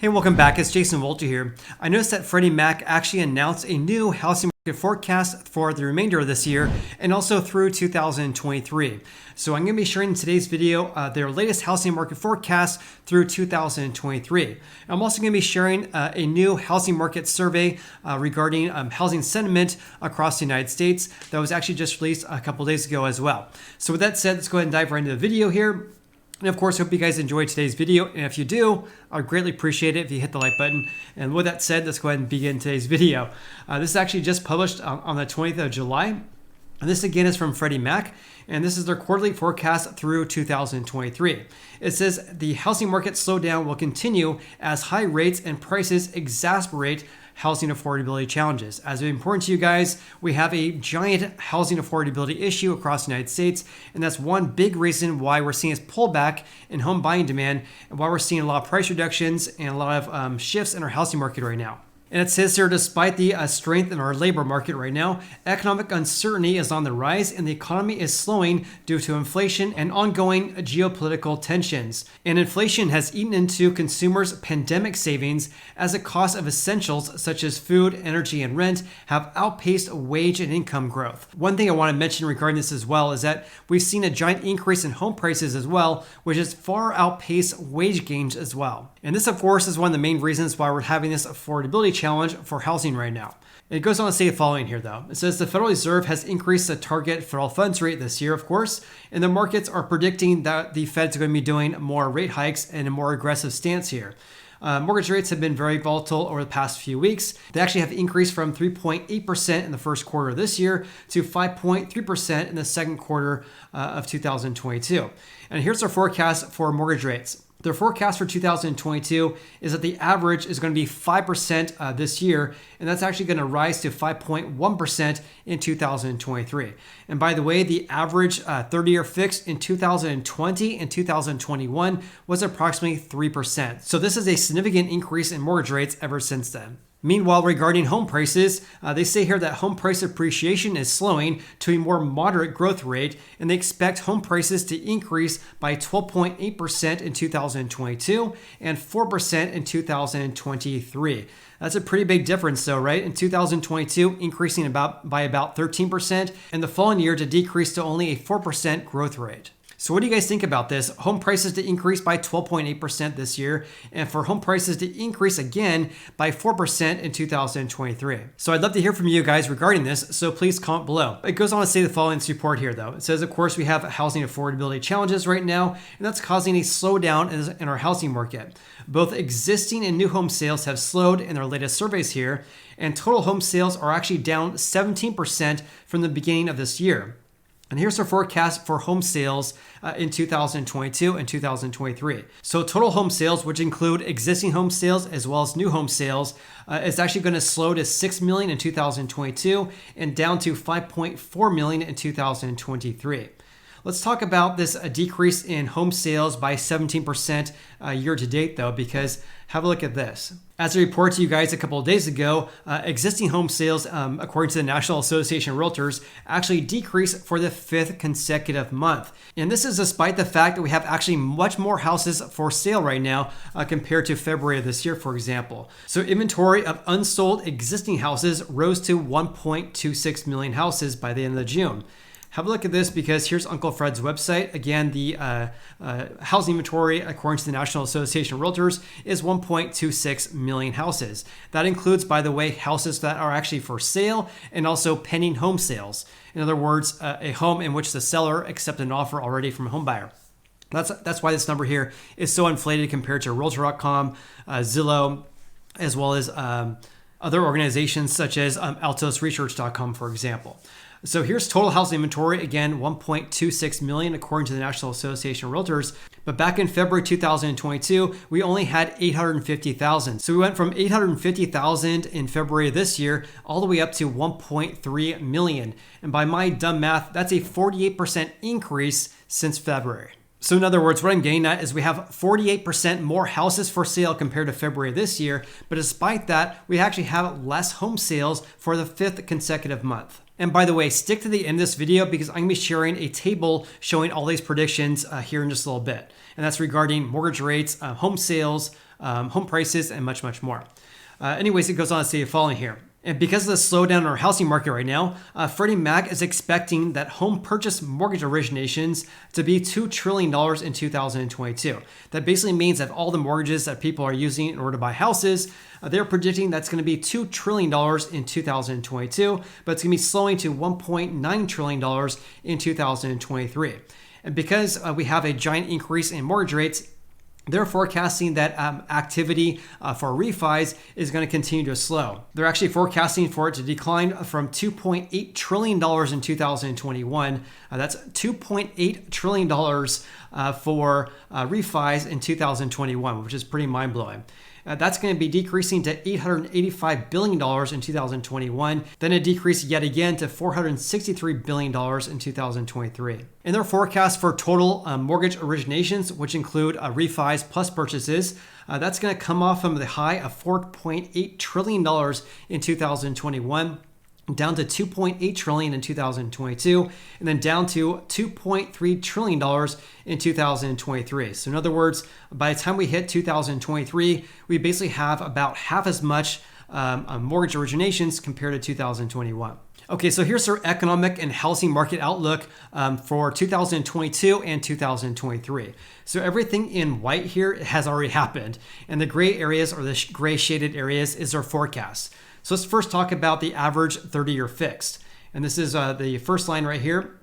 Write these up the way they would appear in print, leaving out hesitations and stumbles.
Hey, welcome back. It's Jason Wolter here. I noticed that Freddie Mac actually announced a new housing market forecast for the remainder of this year and also through 2023. So I'm going to be sharing in today's video their latest housing market forecast through 2023. I'm also going to be sharing a new housing market survey regarding housing sentiment across the United States that was actually just released a couple days ago as well. So with that said, let's go ahead and dive right into the video here. And of course, hope you guys enjoyed today's video. And if you do, I'd greatly appreciate it if you hit the like button. And with that said, let's go ahead and begin today's video. This is actually just published on the 20th of July. And this again is from Freddie Mac. And this is their quarterly forecast through 2023. It says the housing market slowdown will continue as high rates and prices exacerbate housing affordability challenges. As important to you guys, we have a giant housing affordability issue across the United States, and that's one big reason why we're seeing this pullback in home buying demand and why we're seeing a lot of price reductions and a lot of shifts in our housing market right now. And it says here, despite the strength in our labor market right now, economic uncertainty is on the rise and the economy is slowing due to inflation and ongoing geopolitical tensions. And inflation has eaten into consumers' pandemic savings as the cost of essentials such as food, energy, and rent have outpaced wage and income growth. One thing I want to mention regarding this as well is that we've seen a giant increase in home prices as well, which has far outpaced wage gains as well. And this, of course, is one of the main reasons why we're having this affordability challenge for housing right now. It goes on to say the following here, though. It says the Federal Reserve has increased the target federal funds rate this year, of course, and the markets are predicting that the Fed's going to be doing more rate hikes and a more aggressive stance here. Mortgage rates have been very volatile over the past few weeks. They actually have increased from 3.8% in the first quarter of this year to 5.3% in the second quarter of 2022. And here's our forecast for mortgage rates. Their forecast for 2022 is that the average is going to be 5% this year, and that's actually going to rise to 5.1% in 2023. And by the way, the average 30-year fixed in 2020 and 2021 was approximately 3%. So this is a significant increase in mortgage rates ever since then. Meanwhile, regarding home prices, they say here that home price appreciation is slowing to a more moderate growth rate, and they expect home prices to increase by 12.8% in 2022 and 4% in 2023. That's a pretty big difference though, right? In 2022, increasing by about 13%, and the following year to decrease to only a 4% growth rate. So what do you guys think about this? Home prices to increase by 12.8% this year, and for home prices to increase again by 4% in 2023. So I'd love to hear from you guys regarding this, so please comment below. It goes on to say the following support here though. It says, of course, we have housing affordability challenges right now, and that's causing a slowdown in our housing market. Both existing and new home sales have slowed in our latest surveys here, and total home sales are actually down 17% from the beginning of this year. And here's our forecast for home sales in 2022 and 2023. So total home sales, which include existing home sales as well as new home sales, is actually going to slow to 6 million in 2022 and down to 5.4 million in 2023. Let's talk about this decrease in home sales by 17% year to date, though, because have a look at this. As I reported to you guys a couple of days ago, existing home sales, according to the National Association of Realtors, actually decreased for the 5th consecutive month. And this is despite the fact that we have actually much more houses for sale right now compared to February of this year, for example. So inventory of unsold existing houses rose to 1.26 million houses by the end of June. Have a look at this because here's Uncle Fred's website. Again, the housing inventory, according to the National Association of Realtors, is 1.26 million houses. That includes, by the way, houses that are actually for sale and also pending home sales. In other words, a home in which the seller accepted an offer already from a home buyer. That's why this number here is so inflated compared to Realtor.com, Zillow, as well as other organizations such as AltosResearch.com, for example. So here's total housing inventory, again, 1.26 million according to the National Association of Realtors. But back in February 2022, we only had 850,000. So we went from 850,000 in February of this year all the way up to 1.3 million. And by my dumb math, that's a 48% increase since February. So in other words, what I'm getting at is we have 48% more houses for sale compared to February of this year. But despite that, we actually have less home sales for the 5th consecutive month. And by the way, stick to the end of this video because I'm going to be sharing a table showing all these predictions here in just a little bit. And that's regarding mortgage rates, home sales, home prices, and much, much more. Anyways, it goes on to say the following here. And because of the slowdown in our housing market right now, Freddie Mac is expecting that home purchase mortgage originations to be $2 trillion in 2022. That basically means that all the mortgages that people are using in order to buy houses, they're predicting that's going to be $2 trillion in 2022, but it's going to be slowing to $1.9 trillion in 2023. And because we have a giant increase in mortgage rates, they're forecasting that activity for refis is going to continue to slow. They're actually forecasting for it to decline from $2.8 trillion in 2021. That's $2.8 trillion for refis in 2021, which is pretty mind-blowing. That's going to be decreasing to $885 billion in 2021. Then it decreased yet again to $463 billion in 2023. In their forecast for total mortgage originations, which include refis plus purchases, that's going to come off from the high of $4.8 trillion in 2021. Down to $2.8 trillion in 2022, and then down to $2.3 trillion in 2023. So in other words, by the time we hit 2023, we basically have about half as much mortgage originations compared to 2021. Okay, so here's our economic and housing market outlook for 2022 and 2023. So everything in white here has already happened, and the gray areas or the gray shaded areas is our forecast. So let's first talk about the average 30-year fixed. And this is the first line right here,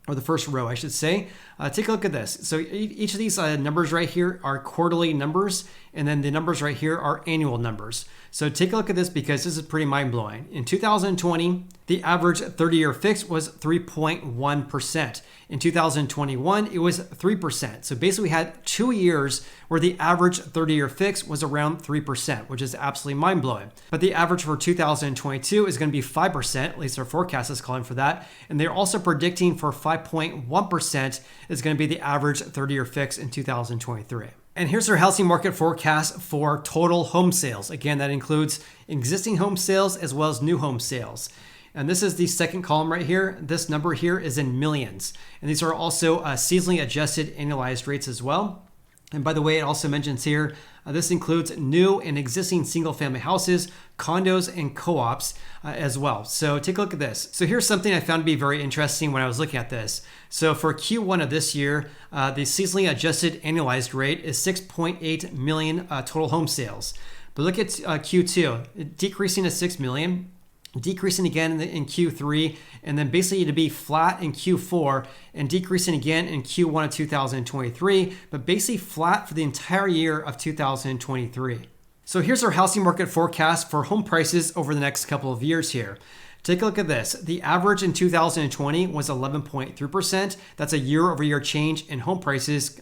or the first row, I should say. Take a look at this. So each of these numbers right here are quarterly numbers, and then the numbers right here are annual numbers. So take a look at this because this is pretty mind-blowing. In 2020, the average 30-year fixed was 3.1%. In 2021, it was 3%. So basically we had 2 years where the average 30-year fix was around 3%, which is absolutely mind-blowing. But the average for 2022 is going to be 5%, at least our forecast is calling for that. And they're also predicting for 5.1% is going to be the average 30-year fix in 2023. And here's our housing market forecast for total home sales. Again, that includes existing home sales as well as new home sales. And this is the second column right here. This number here is in millions. And these are also seasonally adjusted annualized rates as well. And by the way, it also mentions here, this includes new and existing single family houses, condos, and co-ops as well. So take a look at this. So here's something I found to be very interesting when I was looking at this. So for Q1 of this year, the seasonally adjusted annualized rate is 6.8 million total home sales. But look at Q2, decreasing to 6 million. Decreasing again in Q3, and then basically to be flat in Q4 and decreasing again in Q1 of 2023, but basically flat for the entire year of 2023. So here's our housing market forecast for home prices over the next couple of years here. Take a look at this. The average in 2020 was 11.3%. That's a year-over-year change in home prices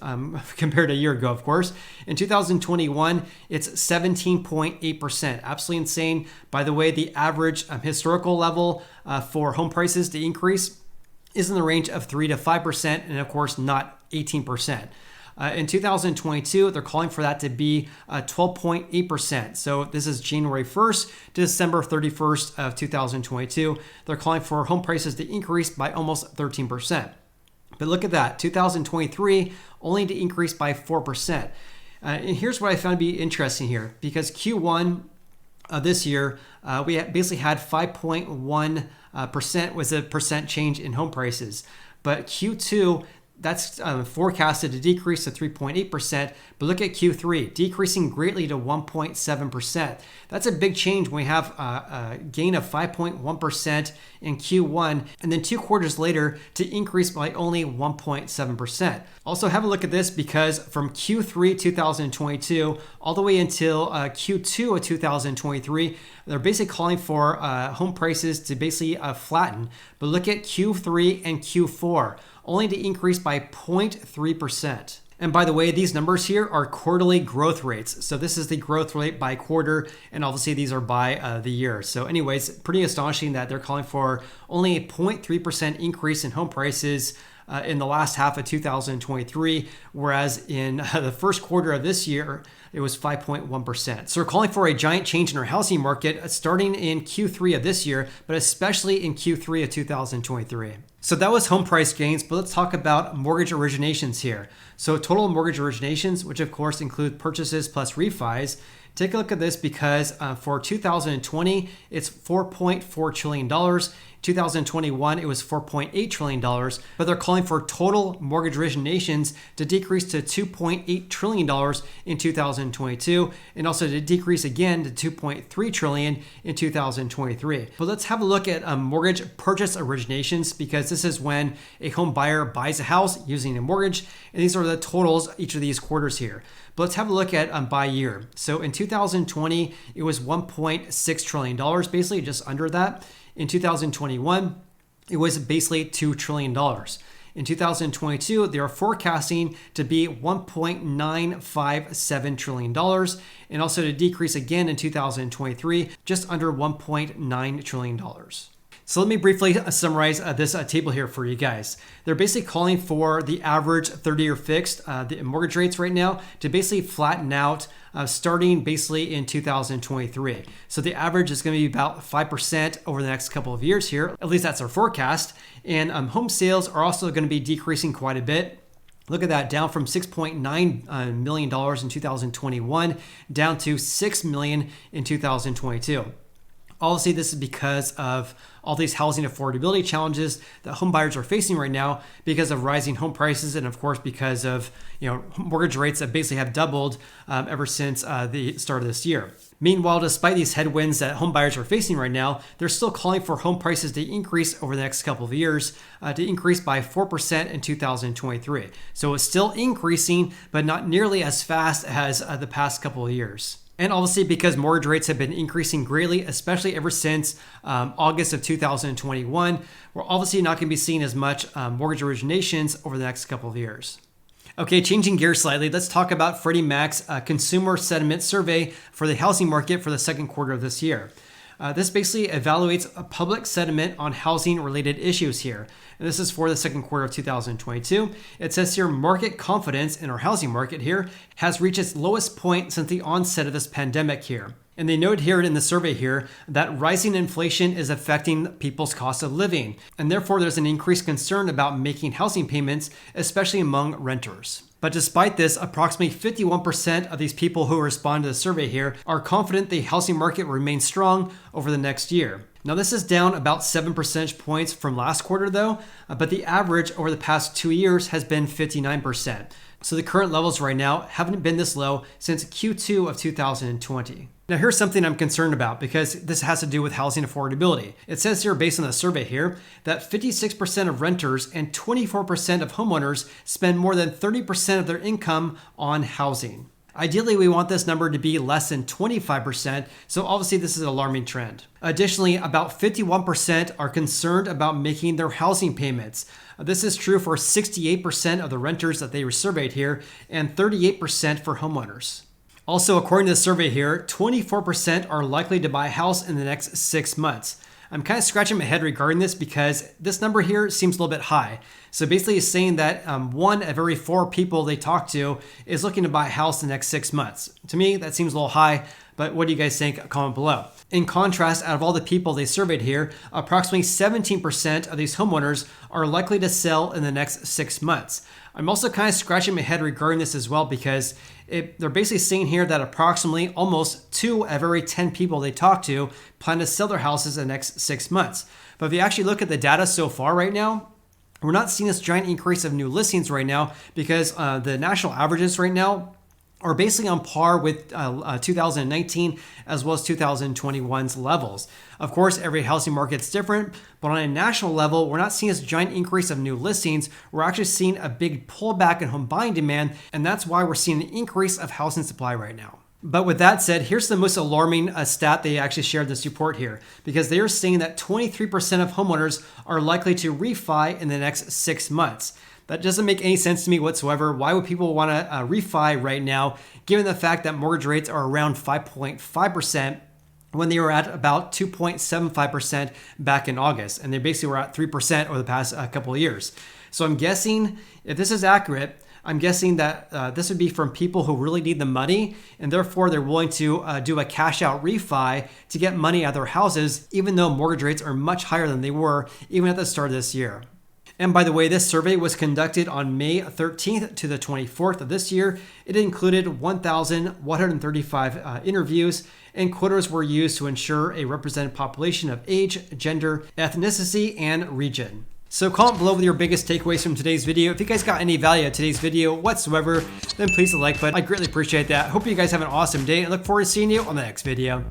compared to a year ago, of course. In 2021, it's 17.8%. Absolutely insane. By the way, the average historical level for home prices to increase is in the range of 3 to 5%, and of course, not 18%. In 2022, they're calling for that to be 12.8%. So this is January 1st to December 31st of 2022. They're calling for home prices to increase by almost 13%. But look at that, 2023 only to increase by 4%. And here's what I found to be interesting here, because Q1 of this year, we basically had 5.1% was a percent change in home prices. But Q2, that's forecasted to decrease to 3.8%, but look at Q3, decreasing greatly to 1.7%. That's a big change when we have a gain of 5.1% in Q1, and then 2 quarters later to increase by only 1.7%. Also have a look at this, because from Q3 2022 all the way until Q2 of 2023, they're basically calling for home prices to basically flatten. But look at Q3 and Q4, only to increase by 0.3%. And by the way, these numbers here are quarterly growth rates. So this is the growth rate by quarter, and obviously these are by the year. So anyways, pretty astonishing that they're calling for only a 0.3% increase in home prices in the last half of 2023, whereas in the first quarter of this year, it was 5.1%. So we're calling for a giant change in our housing market starting in Q3 of this year, but especially in Q3 of 2023. So that was home price gains, but let's talk about mortgage originations here. So total mortgage originations, which of course include purchases plus refis. Take a look at this because for 2020, it's $4.4 trillion. 2021, it was $4.8 trillion, but they're calling for total mortgage originations to decrease to $2.8 trillion in 2022, and also to decrease again to $2.3 trillion in 2023. But let's have a look at mortgage purchase originations, because this is when a home buyer buys a house using a mortgage, and these are the totals each of these quarters here. But let's have a look at by year. So in 2020, it was $1.6 trillion, basically just under that. In 2021, it was basically $2 trillion. In 2022, they are forecasting to be $1.957 trillion, and also to decrease again in 2023, just under $1.9 trillion. So let me briefly summarize this table here for you guys. They're basically calling for the average 30-year fixed the mortgage rates right now to basically flatten out starting basically in 2023. So the average is going to be about 5% over the next couple of years here. At least that's our forecast. And home sales are also going to be decreasing quite a bit. Look at that, down from $6.9 million in 2021 down to $6 million in 2022. Obviously, this is because of all these housing affordability challenges that home buyers are facing right now because of rising home prices, and of course because of mortgage rates that basically have doubled ever since the start of this year. Meanwhile, despite these headwinds that home buyers are facing right now, they're still calling for home prices to increase over the next couple of years, to increase by 4% in 2023. So it's still increasing, but not nearly as fast as the past couple of years. And obviously, because mortgage rates have been increasing greatly, especially ever since August of 2021, we're obviously not going to be seeing as much mortgage originations over the next couple of years. Okay, changing gears slightly, let's talk about Freddie Mac's consumer sentiment survey for the housing market for the second quarter of this year. This basically evaluates a public sentiment on housing-related issues here. And this is for the second quarter of 2022. It says here, market confidence in our housing market here has reached its lowest point since the onset of this pandemic here. And they note here in the survey here that rising inflation is affecting people's cost of living. And therefore, there's an increased concern about making housing payments, especially among renters. But despite this, approximately 51% of these people who respond to the survey here are confident the housing market will remain strong over the next year. Now, this is down about 7 percentage points from last quarter though, but the average over the past 2 years has been 59%. So the current levels right now haven't been this low since Q2 of 2020. Now, here's something I'm concerned about because this has to do with housing affordability. It says here, based on the survey here, that 56% of renters and 24% of homeowners spend more than 30% of their income on housing. Ideally, we want this number to be less than 25%, so obviously this is an alarming trend. Additionally, about 51% are concerned about making their housing payments. This is true for 68% of the renters that they were surveyed here and 38% for homeowners. Also, according to the survey here, 24% are likely to buy a house in the next 6 months. I'm kind of scratching my head regarding this because this number here seems a little bit high. So basically it's saying that 1 of every 4 people they talk to is looking to buy a house in the next 6 months. To me, that seems a little high, but what do you guys think? Comment below. In contrast, out of all the people they surveyed here, approximately 17% of these homeowners are likely to sell in the next 6 months. I'm also kind of scratching my head regarding this as well because they're basically saying here that approximately almost 2 of every 10 people they talk to plan to sell their houses in the next 6 months. But if you actually look at the data so far right now, we're not seeing this giant increase of new listings right now because the national averages right now are basically on par with 2019 as well as 2021's levels. Of course, every housing market's different, but on a national level, we're not seeing this giant increase of new listings. We're actually seeing a big pullback in home buying demand, and that's why we're seeing an increase of housing supply right now. But with that said, here's the most alarming stat they actually shared this report here, because they are saying that 23% of homeowners are likely to refi in the next 6 months. That doesn't make any sense to me whatsoever. Why would people want to refi right now, given the fact that mortgage rates are around 5.5% when they were at about 2.75% back in August, and they basically were at 3% over the past couple of years. So I'm guessing if this is accurate, I'm guessing that this would be from people who really need the money, and therefore they're willing to do a cash out refi to get money out of their houses, even though mortgage rates are much higher than they were even at the start of this year. And by the way, this survey was conducted on May 13th to the 24th of this year. It included 1,135 interviews, and quotas were used to ensure a represented population of age, gender, ethnicity, and region. So comment below with your biggest takeaways from today's video. If you guys got any value out of today's video whatsoever, then please hit the like button. I greatly appreciate that. Hope you guys have an awesome day and look forward to seeing you on the next video.